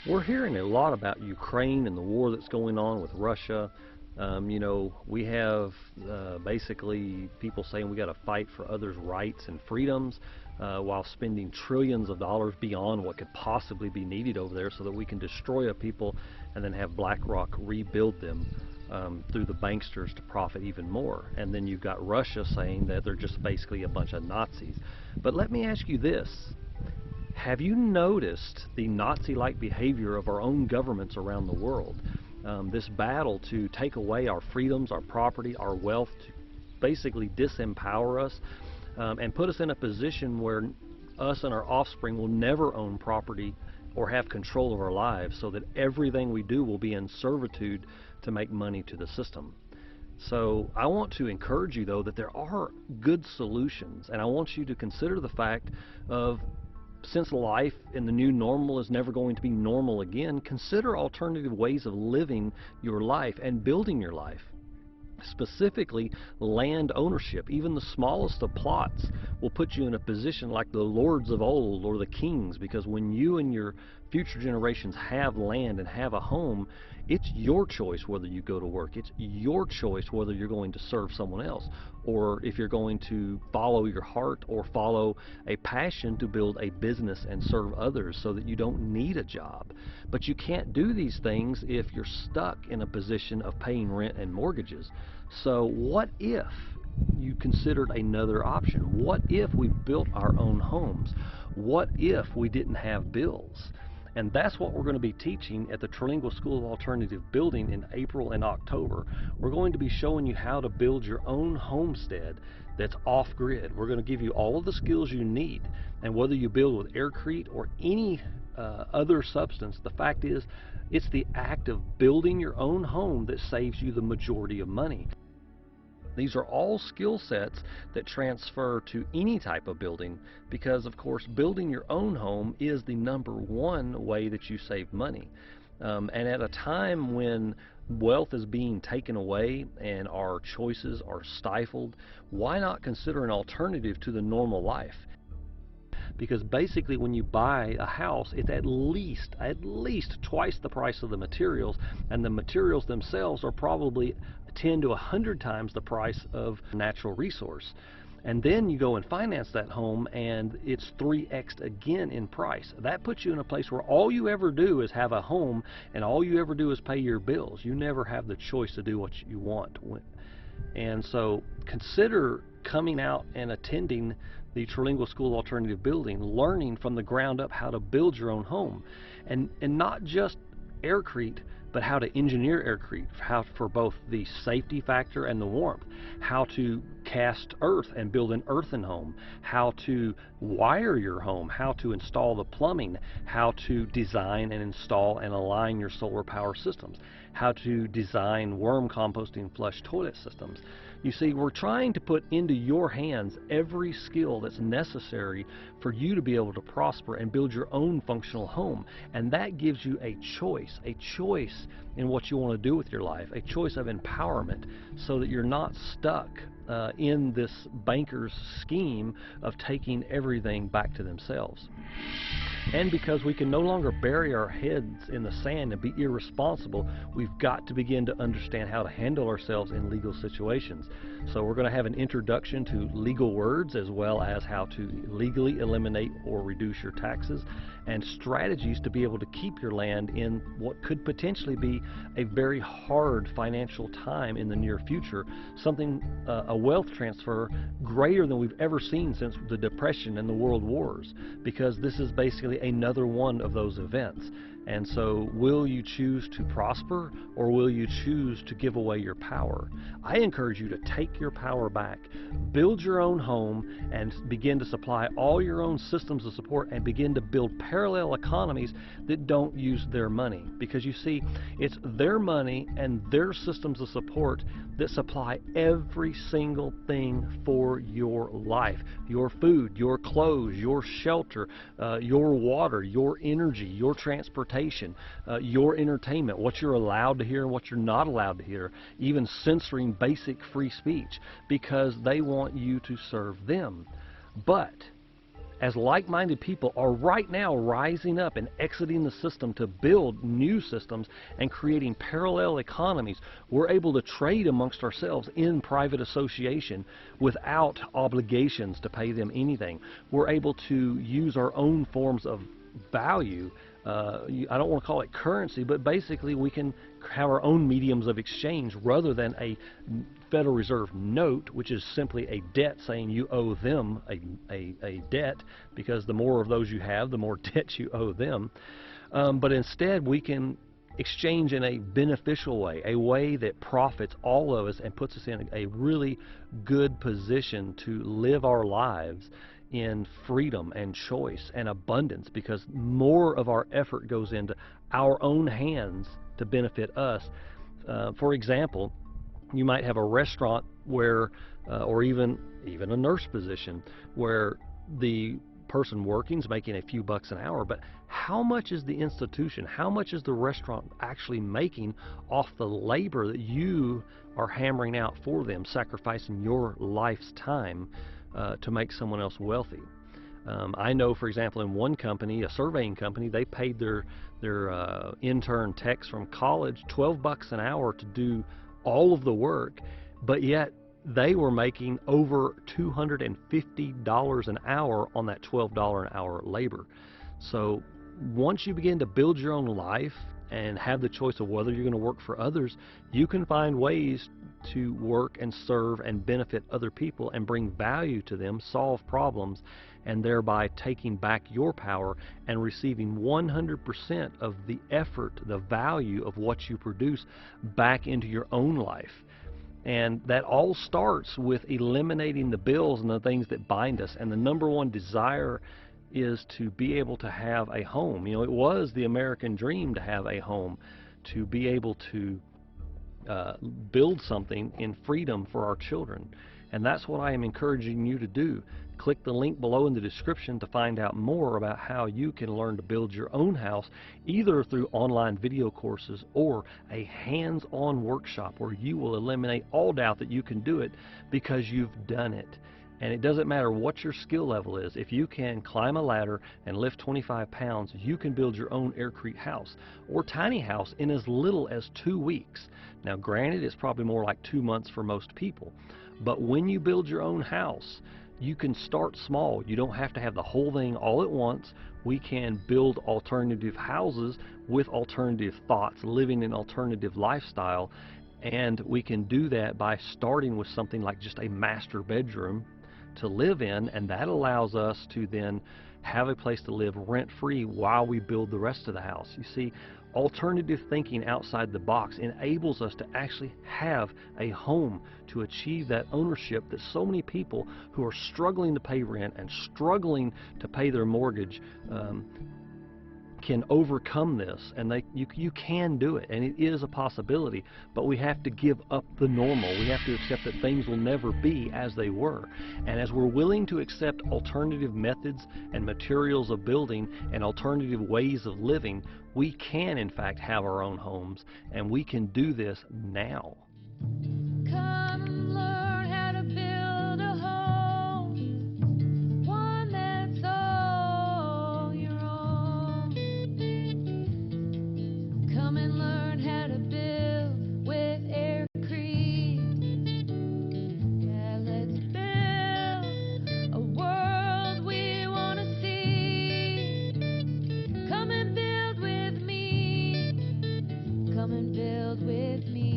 We're hearing a lot about Ukraine and the war that's going on with Russia. We have basically people saying we got to fight for others' rights and freedoms while spending trillions of dollars beyond what could possibly be needed over there so that we can destroy a people and then have BlackRock rebuild them through the banksters to profit even more. And then you've got Russia saying that they're just basically a bunch of Nazis. But let me ask you this. Have you noticed the Nazi-like behavior of our own governments around the world? This battle to take away our freedoms, our property, our wealth, to basically disempower us and put us in a position where us and our offspring will never own property or have control of our lives, so that everything we do will be in servitude to make money to the system. So I want to encourage you, though, that there are good solutions, and I want you to consider the fact of, since life in the new normal is never going to be normal again, consider alternative ways of living your life and building your life. Specifically, land ownership. Even the smallest of plots will put you in a position like the lords of old or the kings, because when you and your future generations have land and have a home, it's your choice whether you go to work. It's your choice whether you're going to serve someone else, or if you're going to follow your heart or follow a passion to build a business and serve others so that you don't need a job. But you can't do these things if you're stuck in a position of paying rent and mortgages. So what if you considered another option? What if we built our own homes? What if we didn't have bills? And that's what we're going to be teaching at the Trilingual School of Alternative Building in April and October. We're going to be showing you how to build your own homestead that's off-grid. We're going to give you all of the skills you need, and whether you build with aircrete or any other substance, the fact is, it's the act of building your own home that saves you the majority of money. These are all skill sets that transfer to any type of building, because of course building your own home is the #1 way that you save money. And at a time when wealth is being taken away and our choices are stifled, why not consider an alternative to the normal life? Because basically when you buy a house, it's at least twice the price of the materials, and the materials themselves are probably 10 to 100 times the price of natural resource. And then you go and finance that home and it's 3x again in price. That puts you in a place where all you ever do is have a home and all you ever do is pay your bills. You never have the choice to do what you want. And so consider coming out and attending the Trilingual School of Alternative Building, learning from the ground up how to build your own home, and not just aircrete, but how to engineer aircrete, how for both the safety factor and the warmth, how to cast earth and build an earthen home, how to wire your home, how to install the plumbing, how to design and install and align your solar power systems, how to design worm composting flush toilet systems. You see, we're trying to put into your hands every skill that's necessary for you to be able to prosper and build your own functional home. And that gives you a choice in what you want to do with your life, a choice of empowerment, so that you're not stuck in this banker's scheme of taking everything back to themselves. And because we can no longer bury our heads in the sand and be irresponsible, we've got to begin to understand how to handle ourselves in legal situations. So we're going to have an introduction to legal words, as well as how to legally eliminate or reduce your taxes, and strategies to be able to keep your land in what could potentially be a very hard financial time in the near future, something, a wealth transfer greater than we've ever seen since the Depression and the World Wars, because this is basically another one of those events. And so will you choose to prosper, or will you choose to give away your power? I encourage you to take your power back, build your own home, and begin to supply all your own systems of support, and begin to build parallel economies that don't use their money. Because you see, it's their money and their systems of support that supply every single thing for your life. Your food, your clothes, your shelter, your water, your energy, your transportation, your entertainment, what you're allowed to hear and what you're not allowed to hear, even censoring basic free speech, because they want you to serve them. But as like-minded people are right now rising up and exiting the system to build new systems and creating parallel economies, we're able to trade amongst ourselves in private association without obligations to pay them anything. We're able to use our own forms of value. I don't want to call it currency, but basically we can have our own mediums of exchange rather than a Federal Reserve note, which is simply a debt saying you owe them a debt, because the more of those you have, the more debt you owe them. But instead we can exchange in a beneficial way, a way that profits all of us and puts us in a really good position to live our lives in freedom and choice and abundance, because more of our effort goes into our own hands to benefit us. For example, you might have a restaurant where, or even a nurse position, where the person working is making a few bucks an hour, but how much is the institution, how much is the restaurant actually making off the labor that you are hammering out for them, sacrificing your life's time to make someone else wealthy? I know, for example, in one company, a surveying company, they paid their intern techs from college 12 bucks an hour to do all of the work, but yet they were making over $250 an hour on that $12 an hour labor. So once you begin to build your own life and have the choice of whether you're going to work for others, you can find ways to work and serve and benefit other people and bring value to them, solve problems, and thereby taking back your power and receiving 100% of the effort, the value of what you produce back into your own life. And that all starts with eliminating the bills and the things that bind us. And the number one desire is to be able to have a home. You know, it was the American dream to have a home, to be able to build something in freedom for our children. And that's what I am encouraging you to do. Click the link below in the description to find out more about how you can learn to build your own house, either through online video courses or a hands-on workshop where you will eliminate all doubt that you can do it because you've done it. And it doesn't matter what your skill level is. If you can climb a ladder and lift 25 pounds, you can build your own aircrete house or tiny house in as little as 2 weeks. Now granted, it's probably more like 2 months for most people. But when you build your own house, you can start small. You don't have to have the whole thing all at once. We can build alternative houses with alternative thoughts, living an alternative lifestyle. And we can do that by starting with something like just a master bedroom to live in, and that allows us to then have a place to live rent-free while we build the rest of the house. You see, alternative thinking outside the box enables us to actually have a home, to achieve that ownership that so many people who are struggling to pay rent and struggling to pay their mortgage can overcome this. And you can do it, and it is a possibility, but we have to give up the normal. We have to accept that things will never be as they were. And as we're willing to accept alternative methods and materials of building and alternative ways of living, we can in fact have our own homes, and we can do this now. Come learn how to build a home, one that's all your own. Come and learn how to build with aircrete. Yeah, let's build a world we want to see. Come and build with me. Come and build with me.